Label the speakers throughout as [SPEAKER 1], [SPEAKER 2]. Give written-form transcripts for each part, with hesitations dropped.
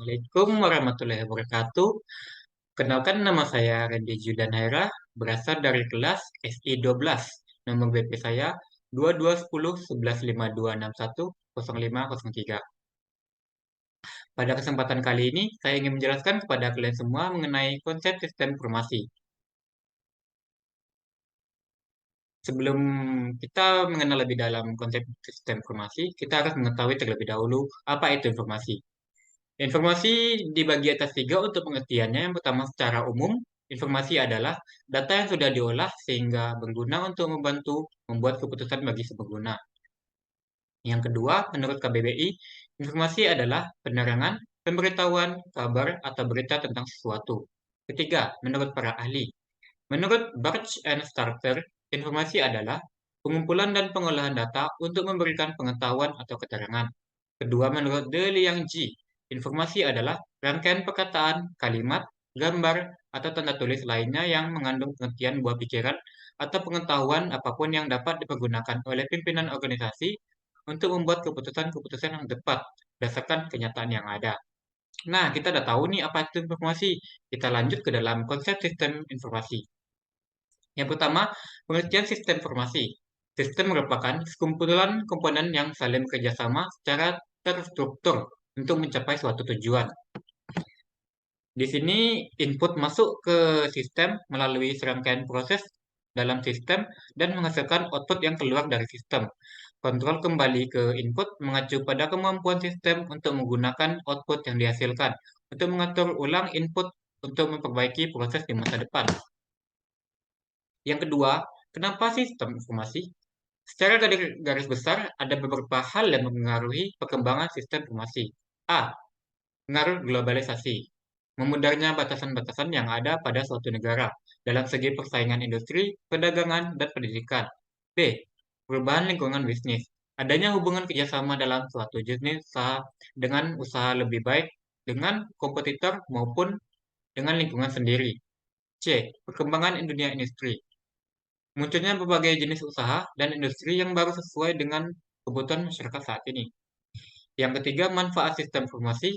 [SPEAKER 1] Assalamualaikum warahmatullahi wabarakatuh. Kenalkan nama saya Randy Judan Haira, berasal dari kelas SI 12. Nomor BP saya 22101152610503. Pada kesempatan kali ini, saya ingin menjelaskan kepada kalian semua mengenai konsep sistem informasi. Sebelum kita mengenal lebih dalam konsep sistem informasi, kita harus mengetahui terlebih dahulu apa itu informasi. Informasi dibagi atas tiga untuk pengertiannya. Yang pertama, secara umum, informasi adalah data yang sudah diolah sehingga berguna untuk membantu membuat keputusan bagi si pengguna. Yang kedua, menurut KBBI, informasi adalah penerangan, pemberitahuan, kabar, atau berita tentang sesuatu. Ketiga, menurut para ahli. Menurut Bartsch and Starter, informasi adalah pengumpulan dan pengolahan data untuk memberikan pengetahuan atau keterangan. Kedua, menurut De Liang Ji, informasi adalah rangkaian perkataan, kalimat, gambar, atau tanda tulis lainnya yang mengandung pengertian buah pikiran atau pengetahuan apapun yang dapat dipergunakan oleh pimpinan organisasi untuk membuat keputusan-keputusan yang tepat berdasarkan kenyataan yang ada. Nah, kita udah tahu nih apa itu informasi. Kita lanjut ke dalam konsep sistem informasi. Yang pertama, pengertian sistem informasi. Sistem merupakan sekumpulan komponen yang saling bekerja sama secara terstruktur untuk mencapai suatu tujuan. Di sini input masuk ke sistem melalui serangkaian proses dalam sistem dan menghasilkan output yang keluar dari sistem. Kontrol kembali ke input mengacu pada kemampuan sistem untuk menggunakan output yang dihasilkan untuk mengatur ulang input untuk memperbaiki proses di masa depan. Yang kedua, kenapa sistem informasi? Secara garis besar, ada beberapa hal yang mempengaruhi perkembangan sistem informasi. A. Pengaruh globalisasi. Memudarnya batasan-batasan yang ada pada suatu negara dalam segi persaingan industri, perdagangan, dan pendidikan. B. Perubahan lingkungan bisnis. Adanya hubungan kerjasama dalam suatu jenis usaha dengan usaha lebih baik dengan kompetitor maupun dengan lingkungan sendiri. C. Perkembangan dunia industri. Munculnya berbagai jenis usaha dan industri yang baru sesuai dengan kebutuhan masyarakat saat ini. Yang ketiga, manfaat sistem informasi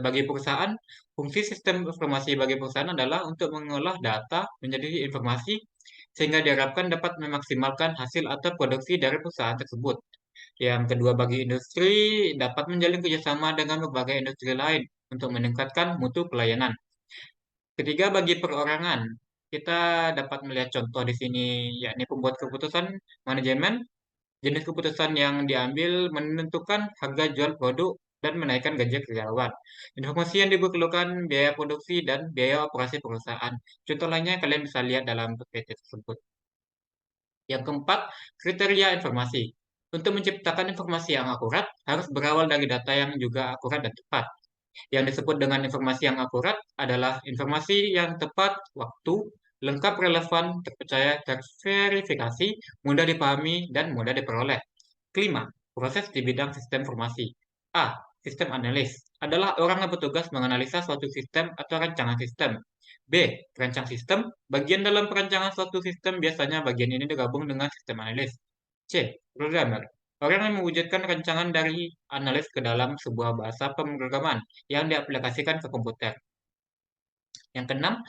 [SPEAKER 1] bagi perusahaan. Fungsi sistem informasi bagi perusahaan adalah untuk mengolah data menjadi informasi sehingga diharapkan dapat memaksimalkan hasil atau produksi dari perusahaan tersebut. Yang kedua, bagi industri dapat menjalin kerjasama dengan berbagai industri lain untuk meningkatkan mutu pelayanan. Ketiga, bagi perorangan, kita dapat melihat contoh di sini, yakni pembuat keputusan manajemen. Jenis keputusan yang diambil menentukan harga jual produk dan menaikkan gaji karyawan. Informasi yang diperlukan biaya produksi dan biaya operasi perusahaan. Contoh lainnya kalian bisa lihat dalam PPT tersebut. Yang keempat, kriteria informasi. Untuk menciptakan informasi yang akurat, harus berawal dari data yang juga akurat dan tepat. Yang disebut dengan informasi yang akurat adalah informasi yang tepat waktu, lengkap, relevan, terpercaya, terverifikasi, mudah dipahami, dan mudah diperoleh. Kelima, proses di bidang sistem informasi. A. Sistem analis adalah orang yang bertugas menganalisa suatu sistem atau rancangan sistem. B. Perancang sistem. Bagian dalam perancangan suatu sistem biasanya bagian ini digabung dengan sistem analis. C. Programmer. Orang yang mewujudkan rancangan dari analis ke dalam sebuah bahasa pemrograman yang diaplikasikan ke komputer. Yang keenam,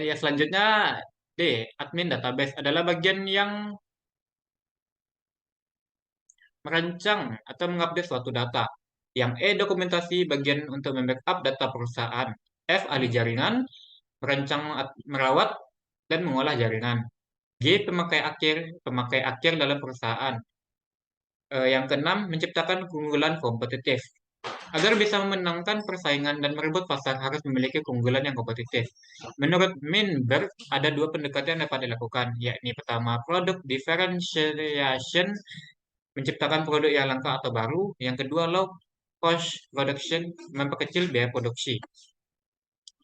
[SPEAKER 1] yang selanjutnya D. Admin database adalah bagian yang merancang atau mengupdate suatu data. Yang E. Dokumentasi, bagian untuk membackup data perusahaan. F. Ahli jaringan, merancang, merawat, dan mengolah jaringan. G. Pemakai akhir dalam perusahaan. Yang keenam, menciptakan keunggulan kompetitif. Agar bisa memenangkan persaingan dan merebut pasar harus memiliki keunggulan yang kompetitif. Menurut Minberg, ada dua pendekatan yang dapat dilakukan, yakni pertama, product differentiation, menciptakan produk yang langka atau baru. Yang kedua, low cost production, memperkecil biaya produksi.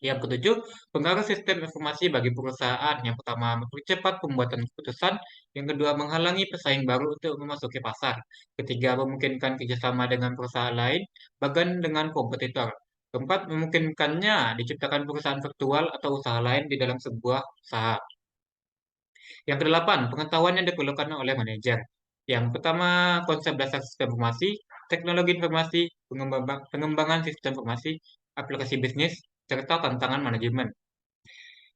[SPEAKER 1] Yang ketujuh, pengaruh sistem informasi bagi perusahaan. Yang pertama, mempercepat pembuatan keputusan. Yang kedua, menghalangi pesaing baru untuk memasuki pasar. Ketiga, memungkinkan kerjasama dengan perusahaan lain, bahkan dengan kompetitor. Keempat, memungkinkannya diciptakan perusahaan virtual atau usaha lain di dalam sebuah usaha. Yang kedelapan, pengetahuan yang diperlukan oleh manajer. Yang pertama, konsep dasar sistem informasi, teknologi informasi, pengembangan sistem informasi, aplikasi bisnis, serta tantangan manajemen.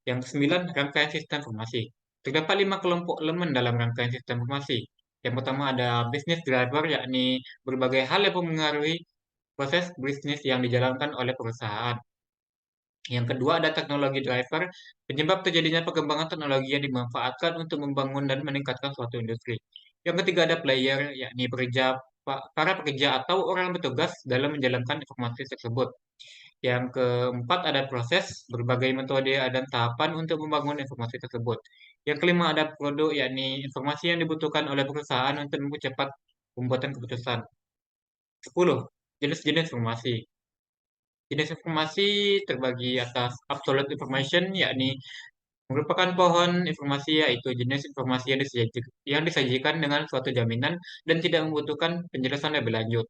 [SPEAKER 1] Yang kesembilan, rangkaian sistem informasi. Terdapat 5 kelompok elemen dalam rangkaian sistem informasi. Yang pertama ada business driver, yakni berbagai hal yang mempengaruhi proses bisnis yang dijalankan oleh perusahaan. Yang kedua ada teknologi driver, penyebab terjadinya perkembangan teknologi yang dimanfaatkan untuk membangun dan meningkatkan suatu industri. Yang ketiga ada player, yakni para pekerja atau orang bertugas dalam menjalankan informasi tersebut. Yang keempat ada proses, berbagai metode dan tahapan untuk membangun informasi tersebut. Yang kelima ada produk, yakni informasi yang dibutuhkan oleh perusahaan untuk mempercepat pembuatan keputusan. 10. Jenis-jenis informasi. Jenis informasi terbagi atas absolute information, yakni merupakan pohon informasi, yaitu jenis informasi yang disajikan dengan suatu jaminan dan tidak membutuhkan penjelasan lebih lanjut.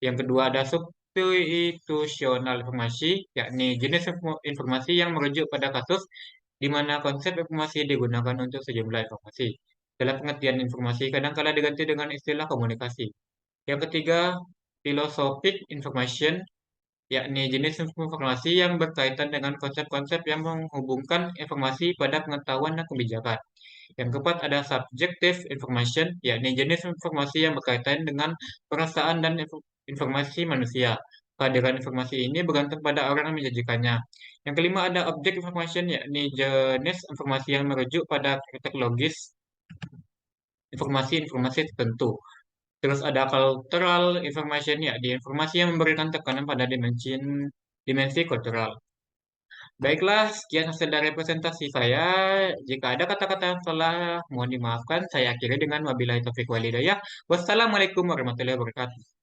[SPEAKER 1] Yang kedua ada substitutional informasi, yakni jenis informasi yang merujuk pada kasus di mana konsep informasi digunakan untuk sejumlah informasi. Dalam pengertian informasi kadang-kala diganti dengan istilah komunikasi. Yang ketiga, philosophic information, yakni jenis informasi yang berkaitan dengan konsep-konsep yang menghubungkan informasi pada pengetahuan dan kebijakan. Yang keempat ada subjective information, yakni jenis informasi yang berkaitan dengan perasaan dan informasi manusia. Kehadiran informasi ini bergantung pada orang yang menjanjikannya. Yang kelima ada object information, yakni jenis informasi yang merujuk pada kritik logis informasi-informasi tertentu. Terus ada cultural information, ya, di informasi yang memberikan tekanan pada dimensi kultural. Baiklah, sekian hasil dari presentasi saya. Jika ada kata-kata yang salah, mohon dimaafkan. Saya akhiri dengan wabillahi taufiq walhidayah. Wassalamualaikum warahmatullahi wabarakatuh.